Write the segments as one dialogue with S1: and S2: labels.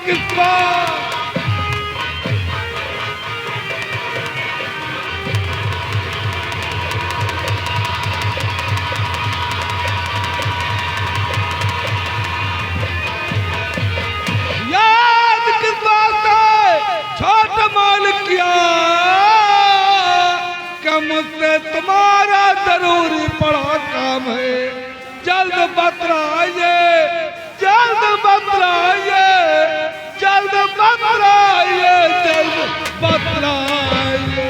S1: किस्सा याद किस बात है छोट माल किया कि मुझसे तुम्हारा जरूरी पड़ा काम है। जल्द बतलाइए, जल्द बतलाइए, जल्द बतलाइए, जल्द बतलाइए।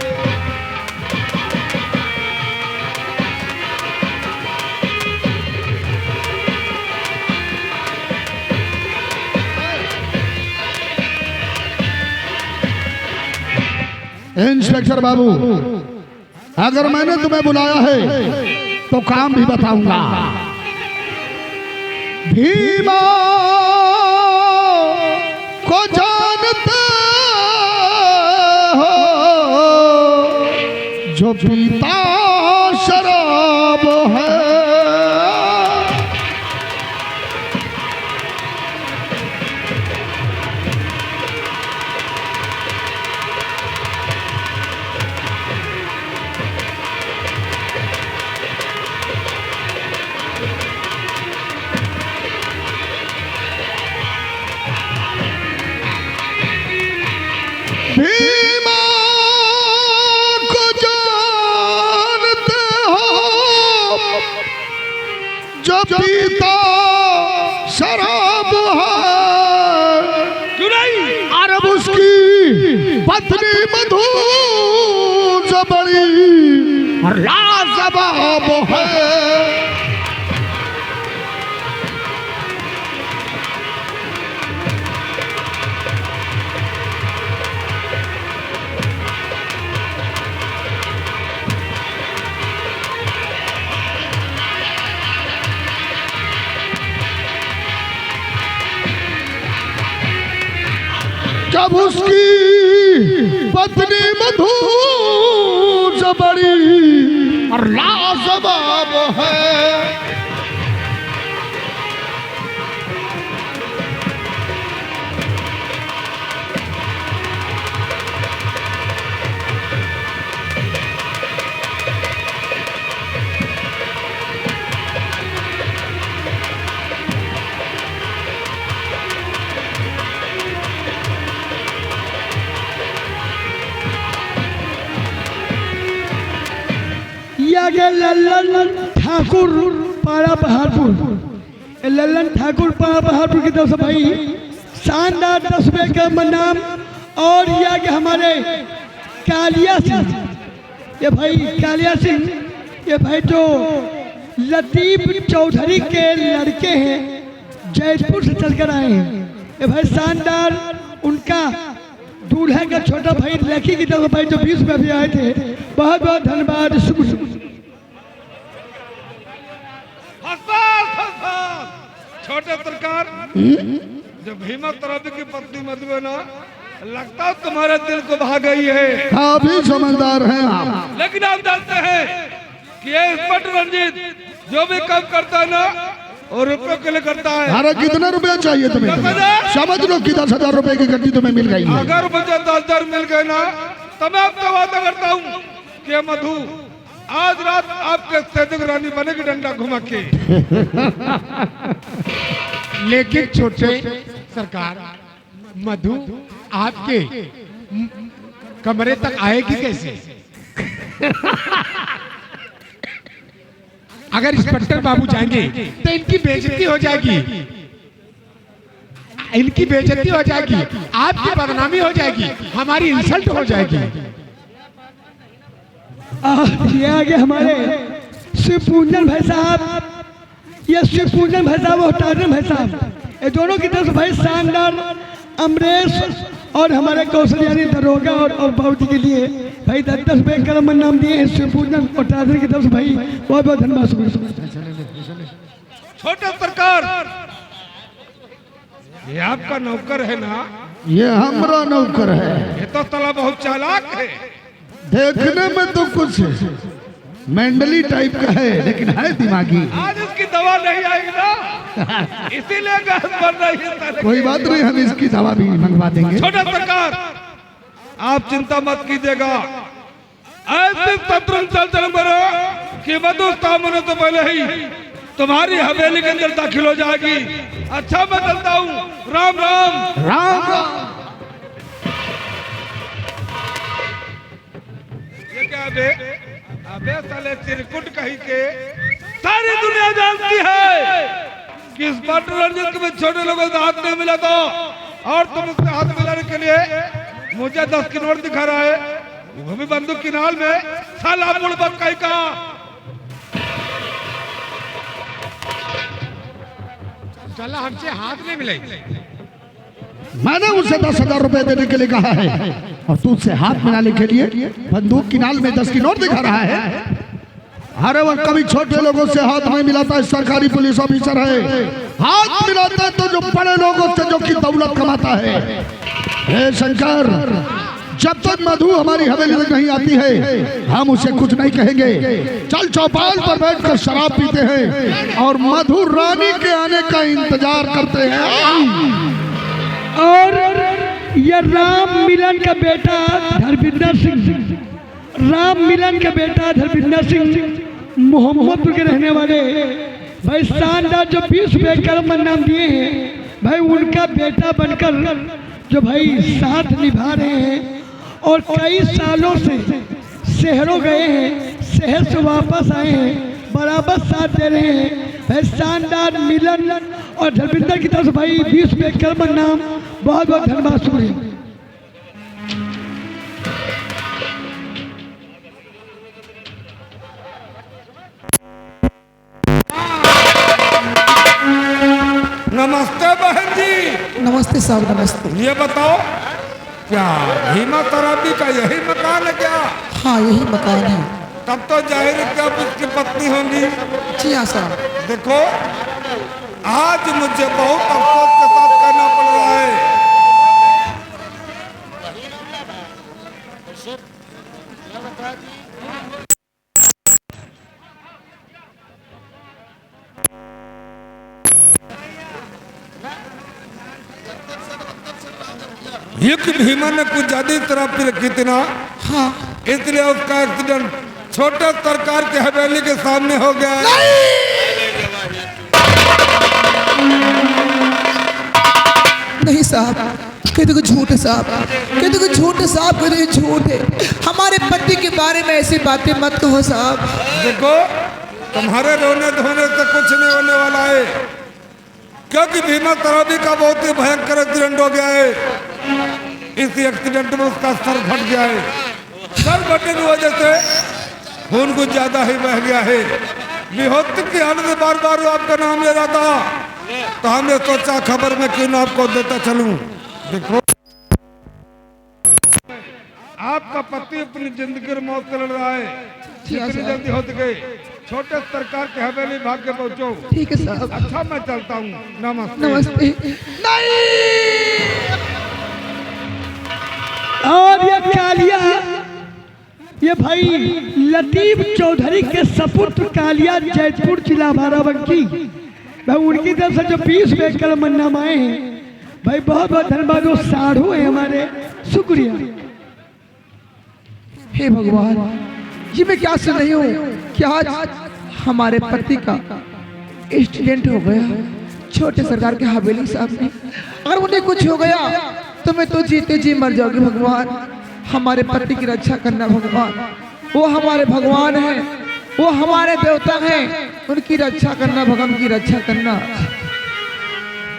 S2: इंस्पेक्टर बाबू, अगर मैंने तुम्हें बुलाया है तो काम भी बताऊंगा। भीमा को जानते हो जो पीता शराब है, भीमा को जानते हो जो पीता शराब है।
S1: क्यों नहीं?
S2: अरब उसकी पत्नी मधु जो बड़ी लाजवाब है। जब उसकी पत्नी मधु जो बड़ी और लाजवाब है।
S3: आगे लल्लन ठाकुर पारा पहाड़पुर, लल्लन ठाकुर पारा पहाड़पुर की तरफ से भाई शानदार 10 रुपए का मनाम। और ये आगे हमारे कालिया सिंह, ये भाई कालिया सिंह, ये भाई जो लतीफ चौधरी के लड़के हैं, जयपुर से चलकर आए हैं। ये भाई शानदार उनका दूल्हा का छोटा भाई लकी की तरफ भाई जो 20 रुपये भी आए थे, बहुत बहुत धन्यवाद। शुभ
S1: छोटे सरकार जब भीमा तराबी की पत्नी मधु है ना, लगता तुम्हारे दिल को भा गई है।
S2: काफी समझदार हैं आप।
S1: लेकिन आप जानते हैं कि ये इंस्पेक्टर रंजीत जो भी काम करता है ना, और रुपयों के लिए करता है।
S2: अरे कितने रुपए चाहिए तुम्हें? समझ लो कि 10,000 रुपए की गड्डी तुम्हें मिल गई है।
S1: अगर मुझे 10,000 मिल गए ना, तो मैं आपको वादा करता हूँ कि मधु आज रात आपके सेजग रानी बनेगी डंडा घुमा के।
S4: लेकिन छोटे सरकार, मधु आपके कमरे तक आएगी कैसे? अगर इंस्पेक्टर बाबू जाएंगे तो इनकी बेइज्जती हो जाएगी, इनकी बेइज्जती हो जाएगी, आपकी बदनामी हो जाएगी, हमारी इंसल्ट हो जाएगी।
S3: ये आगे हमारे शिवपूजन भाई साहब, ये शिवपूजन भाई साहब और टार्जन भाई साहब, ये दोनों की तरफ से भाई शानदार अमरेश और हमारे कौशल्यानी दरोगा और बाबूजी के लिए भाई 10 रुपए का नाम दिए हैं शिवपूजन और टार्जन की तरफ से भाई बहुत बहुत धन्यवाद।
S1: छोटे सरकार, ये आपका नौकर है ना?
S2: ये हमारा नौकर है।
S1: ये तो तला बहुत चालाक है।
S2: देखने में तो कुछ मेंडली टाइप का है लेकिन है दिमागी।
S1: आज इसकी दवा नहीं आएगी ना, इसीलिए गैस बन रही है।
S2: कोई बात नहीं, हम इसकी दवा भी मंगवा देंगे।
S1: छोटा सरकार, आप चिंता मत कीजिएगा, ऐसे शत्रुघ्न चल चलूंगा कि मधु काम होने तो पहले ही तुम्हारी हवेली के अंदर दाखिल हो जाएगी। अच्छा मैं चलता हूँ, राम राम।
S2: राम राम।
S1: ये क्या अबे अबे साले चिरकुट कहीं के सारी दुनिया जानती है कि इस बॉर्डर रंजित में छोटे लोगों से हाथ नहीं मिला था, और तुम उससे हाथ मिलाने के लिए मुझे 10 की नोट दिखा रहा है, वो भी बंदूक की नाल में। साला बुड़बक कहीं का।
S4: चला हमसे हाथ नहीं मिलेगी।
S2: मैंने उसे 10,000 रुपए देने के लिए कहा है और तू उससे हाथ मिलाने के लिए बंदूक की नाल में 10 की नोट दिखा रहा है। अरे वो कभी छोटे लोगों से हाथ नहीं मिलाता, सरकारी पुलिस ऑफिसर है। हाथ मिलाता है तो जो बड़े लोगों से जो कि दौलत कमाता है। हे शंकर, जब तक मधु हमारी हवेली में नहीं आती है हम उसे कुछ नहीं कहेंगे। चल चौपाल पर बैठकर शराब पीते हैं और मधु रानी के आने का इंतजार करते हैं।
S3: और ये राम मिलन का बेटा धर्मेंद्र सिंह, राम मिलन का बेटा धर्मेंद्र सिंह मोहम्मदपुर के रहने वाले भाई शानदार जो 20 रुपये कर्म नाम दिए हैं भाई, उनका बेटा बनकर जो भाई साथ निभा रहे हैं और कई सालों से शहरों गए हैं, शहर से वापस आए हैं, बराबर साथ दे रहे हैं भाई शानदार मिलन और धर्मेंद्र की तरफ से भाई 20 रुपये कर्म नाम बहुत बहुत धन्यवाद, शुक्रिया।
S1: नमस्ते बहन जी।
S5: नमस्ते साहब, नमस्ते।
S1: ये बताओ क्या भीमा तराबी का यही मकान है क्या?
S5: हाँ, यही मकान है।
S1: तब तो जाहिर है कि आप उसकी पत्नी होंगी।
S5: जी हाँ साहब।
S1: देखो, आज मुझे बहुत अफसोस के साथ कहना पड़ रहा है ये कि भीमा ने कुछ ज्यादा तरफ रखी थी ना।
S5: हाँ।
S1: इसलिए उसका एक्सीडेंट छोटे सरकार के हवेली के सामने हो गया।
S5: नहीं साहब, कहते को झूठ है साहब, कहते को झूठ है साहब, कहते झूठ है। हमारे पति के बारे में ऐसी बातें मत कहो साहब।
S1: देखो, तुम्हारे रोने धोने से कुछ नहीं होने वाला है, क्योंकि भीमा तराबी का बहुत ही भयंकर एक्सीडेंट हो गया है। इस एक्सीडेंट में उसका सर फट गया है। सर फटने की वजह से खून कुछ ज्यादा ही बह गया है। निहोत्र की हालत में बार बार आपका नाम ले रहा था, तो हमने सोचा खबर में क्यों ना आपको देता चलूं। देखो, आपका पति अपनी जिंदगी में मौत से लड़ रहा है। जितनी जल्दी हो सके छोटे सरकार के हवेली भाग के पहुंचो।
S5: ठीक है साहब।
S1: अच्छा मैं चलता हूँ। नमस्ते।
S5: नमस्ते।
S3: और ये कालिया, ये भाई लतीफ चौधरी के सपुत्र कालिया, जयपुर जिला बाराबंकी भाई, उनकी तरफ से जो 20 रुपये कर्म नाम आए हैं भाई, बहुत बहुत धन्यवाद। वो साढ़ू है हमारे, शुक्रिया।
S5: हे भगवान, ये मैं क्या सुन रही हूँ कि आज हमारे पति का एक्सीडेंट हो गया छोटे सरकार के हवेली साहब में। अगर उन्हें कुछ हो गया तो मैं तो जीते जी मर जाऊंगी। भगवान, हमारे पति की रक्षा करना भगवान। वो हमारे भगवान हैं, वो हमारे देवता हैं, उनकी रक्षा करना भगवान, की रक्षा करना।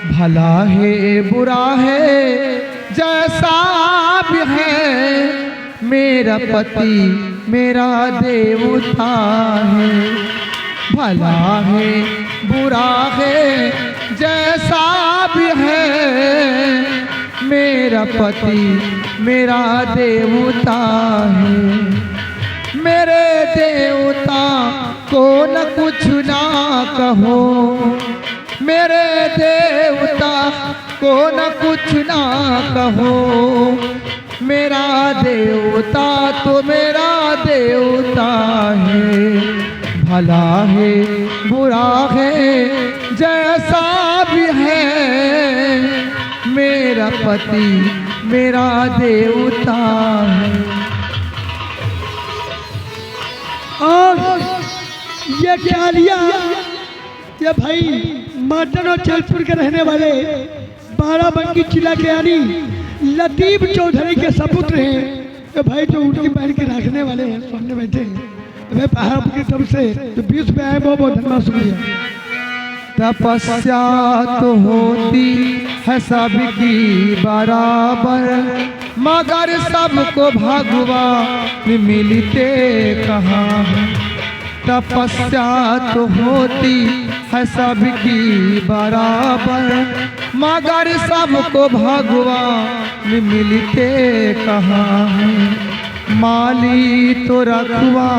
S5: भला है बुरा है जैसा भी है, मेरा पति मेरा देवता है। भला है बुरा है जैसा भी है, मेरा पति मेरा देवता है। मेरे देवता को न कुछ ना कहो, मेरे देवता को न कुछ ना कहो। मेरा देवता तो मेरा देवता है। भला है बुरा है जैसा भी है, मेरा पति मेरा देवता है।
S3: और ये क्या लिया, ये भाई मर्दन और जलपुर के रहने वाले बाराबंकी जिला के यानी लतीफ चौधरी के सपुत्र हैं। ये भाई जो उनकी बहन के रखने वाले हैं, सामने बैठे हैं। मैं पहाड़ की तरफ से जो 20 में आए बहुत बहुत धन्यवाद, शुक्रिया।
S5: तपस्या तो होती है सबकी बराबर, मगर सबको भगवान मिलते कहाँ है। तपस्या तो होती है सबकी बराबर, मगर सबको भगवान मिलते कहाँ है। माली तो रखवा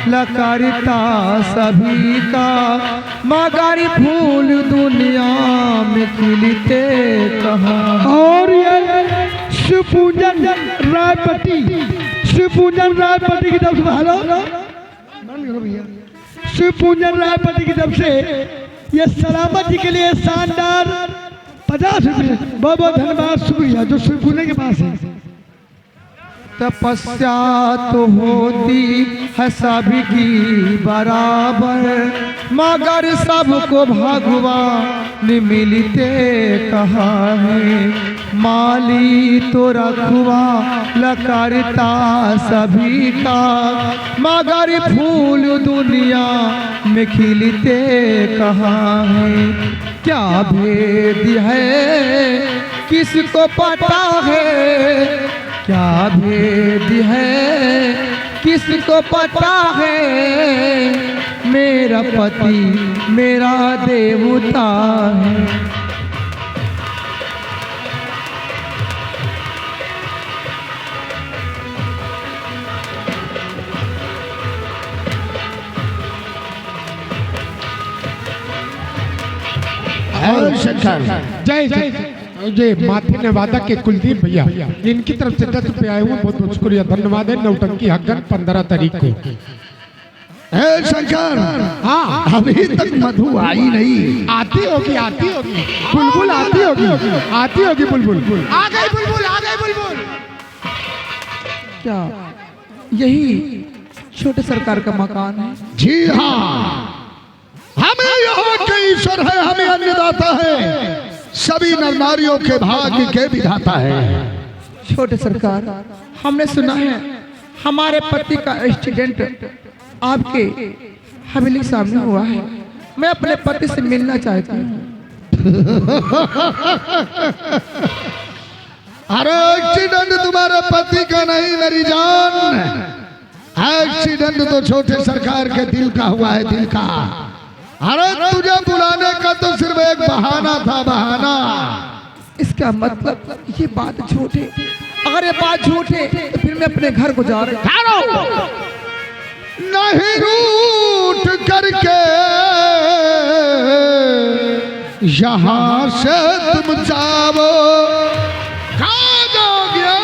S5: लकरता सभी का, मगर फूल दुनिया में खिलते कहाँ।
S3: और ये शिवपूजन रायपति, शिवपूजन रायपति की तरफ से हेलो बंद करो भैया। शिवपूजन रायपति की तरफ से ये सलामत जी के लिए शानदार 50 रुपये, बहुत बहुत धन्यवाद, शुक्रिया, जो शिवपूजन के पास है।
S5: तपस्या तो होती है सबकी बराबर, मगर सबको भगवान मिलते कहाँ है। माली तो रखवा लकरता सभी का, मगर फूल दुनिया में खिलते कहाँ है। क्या भेद है किसको पता है, क्या भेद है किसको पता है, मेरा पति मेरा देवता है।
S4: जय जय जय माथे नवादा के कुलदीप भैया, इनकी तरफ से 10 रुपये आए हुए, बहुत बहुत शुक्रिया, धन्यवाद है। नौटंकी हकगन 15 तारीख को।
S2: हे शंकर,
S4: हाँ
S2: अभी तक मधु आई नहीं।
S4: आती होगी, आती होगी बुलबुल, आती होगी, आती होगी बुलबुल। आ गई बुलबुल, आ गई बुलबुल।
S5: क्या यही छोटे सरकार का मकान है?
S2: जी हाँ, हमें यहाँ के ईश्वर है, हमें अन्नदाता है, सभी नर नारियों के भाग्य के विधाता है।
S5: छोटे सरकार, हमने सुना है हमारे पति का एक्सीडेंट आपके हवेली के सामने हुआ है। मैं अपने पति से मिलना चाहती हूँ।
S2: अरे एक्सीडेंट तुम्हारे पति का नहीं मेरी जान, एक्सीडेंट तो छोटे सरकार के दिल का हुआ है, दिल का। अरे तुझे बुलाने का तो सिर्फ एक बहाना था, बहाना।
S5: इसका मतलब ये बात झूठ है। अगर ये बात झूठ है तो फिर मैं अपने घर को जा रहा हूँ।
S2: नहीं रूठ करके यहाँ से तुम जाओ, कहाँ जाओगे?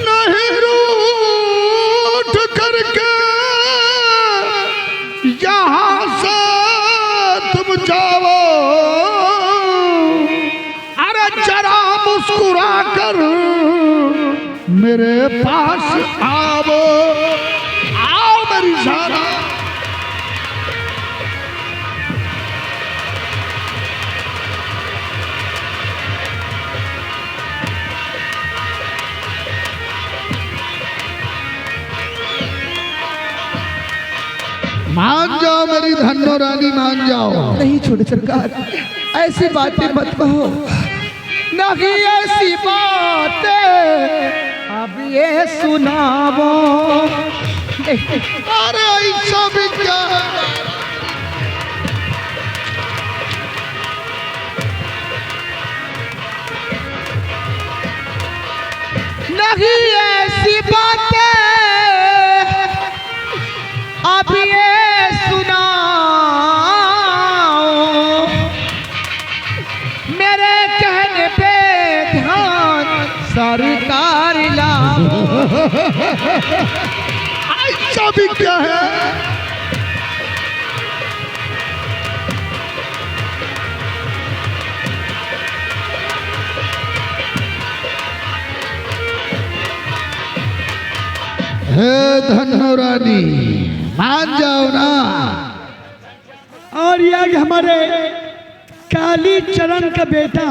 S2: नहीं रूठ करके यहाँ से तुम जाओ, अरे जरा मुस्कुरा कर मेरे पास आओ, आओ मेरी जाना। मान जाओ मेरी धन्नो रानी, मान जाओ।
S5: नहीं छोटे सरकार, ऐसी बातें मत कहो। नहीं ऐसी बातें अब ये सुनावो।
S2: अरे ऐसा भी क्या?
S5: नहीं ऐसी बातें अब ये
S2: ऐसा भी क्या है? हे धन्नो रानी, मान जाओ ना।
S3: और ये हमारे काली चरण का बेटा,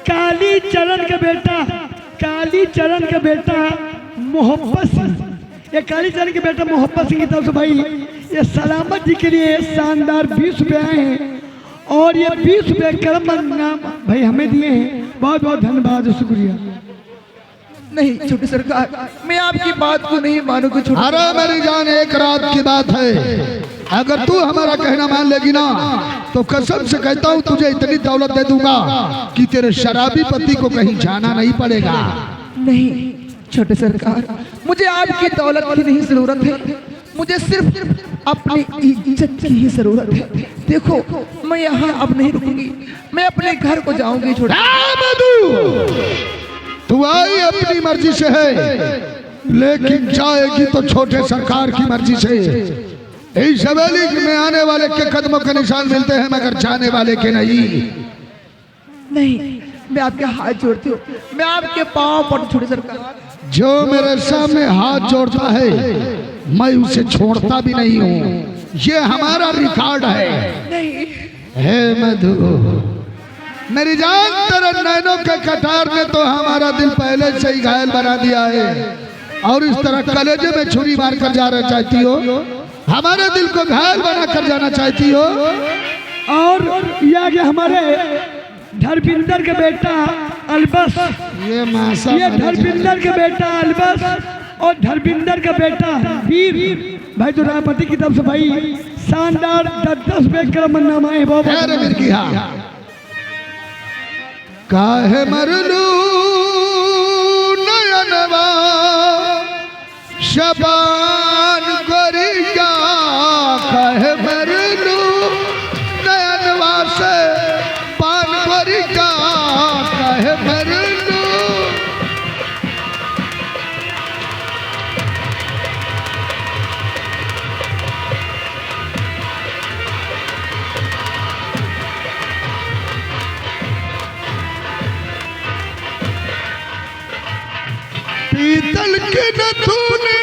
S3: काली चरण का बेटा, काली चरण का बेटा मोहब्बत सिंह, ये काली चरण के बेटा मोहब्बत सिंह की तरफ से भाई ये सलामत जी के लिए शानदार 20 रुपये आए हैं और ये 20 रुपये करम नाम भाई हमें दिए हैं। बहुत बहुत धन्यवाद और शुक्रिया।
S5: नहीं छोटे सरकार, मैं आपकी बात को नहीं मानूंगा छोटे।
S2: अरे मेरी जान, एक रात की बात है, अगर तू हमारा कहना मान लेगी ना तो कसम से कहता हूँ तुझे इतनी दौलत दे दूंगा कि तेरे शराबी पति को कहीं जाना नहीं पड़ेगा।
S5: नहीं छोटे सरकार, मुझे आपकी दौलत की नहीं जरूरत है, मुझे सिर्फ अपनी इज्जत की ही जरूरत है। देखो मैं यहाँ अब नहीं रुकूंगी, मैं अपने घर को जाऊंगी। छोटे
S2: तू आई अपनी मर्जी से है, लेकिन जाएगी तो छोटे सरकार की मर्जी से। इस हवेली में आने वाले के कदमों के निशान मिलते हैं मगर जाने वाले के नहीं।
S5: नहीं, मैं आपके हाथ जोड़ती हूँ, मैं आपके पाँव पर छोटे सरकार।
S2: जो मेरे सामने हाथ जोड़ता है मैं उसे छोड़ता भी नहीं हूँ, ये हमारा रिकॉर्ड है।
S5: नहीं
S2: हे मधु, मेरी जान, तेरे नैनों के कटार ने तो हमारा दिल पहले से ही घायल बना दिया है और इस तरह कलेजे में छुरी मार कर जाना चाहती हो, हमारे दिल को घायल बना कर जाना चाहती हो।
S3: और ये आगे हमारे धर्मिंदर का बेटा अलबस, ये धर्मिंदर का बेटा अलबस और धर्मिंदर का बेटा वीर भाई जो रायपति की तरफ से भाई शानदार 10 रुपये करमनामा है। बहुत
S2: काहे मरलू नयनवा शबान गोरिया, काहे मरलू नयनवा से पान गोरिया, काहे मरलू। पीतल के नथुने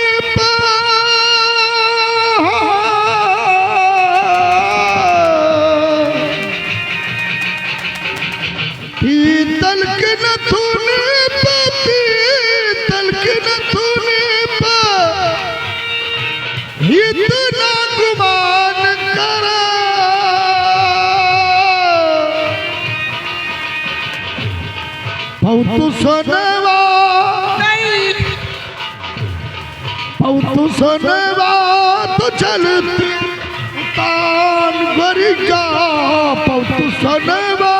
S2: पीतल के नथुने पीतल के नथुने इतना गुमान करा, बहुत सुनवा तू सुनवा तो चलती तान गोरिया, तू सुनवा।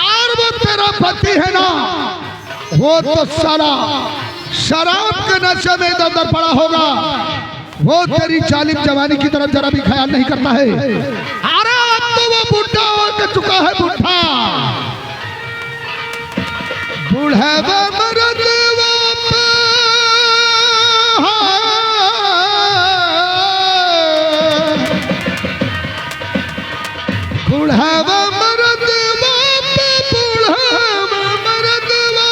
S2: और वो तेरा पति है ना, वो तो साला शराब के नशे में इधर उधर पड़ा होगा, वो तेरी जालिम जवानी की तरफ जरा भी ख्याल नहीं करता है। अरे अब तो वो बुढ़ा हो चुका है, बुढ़ा बुढ़ावा मरदवा बुढ़ावा मरदवा बुढ़ावा मरदवा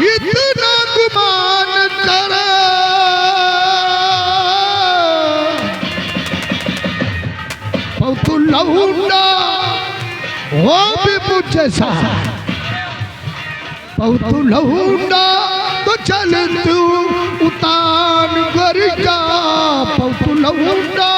S2: इतना गुमान करे, तू लहुंडा वो भी मुझे सा, तू लहुंडा तो चल तू उतान गोरिया, तू लहुंडा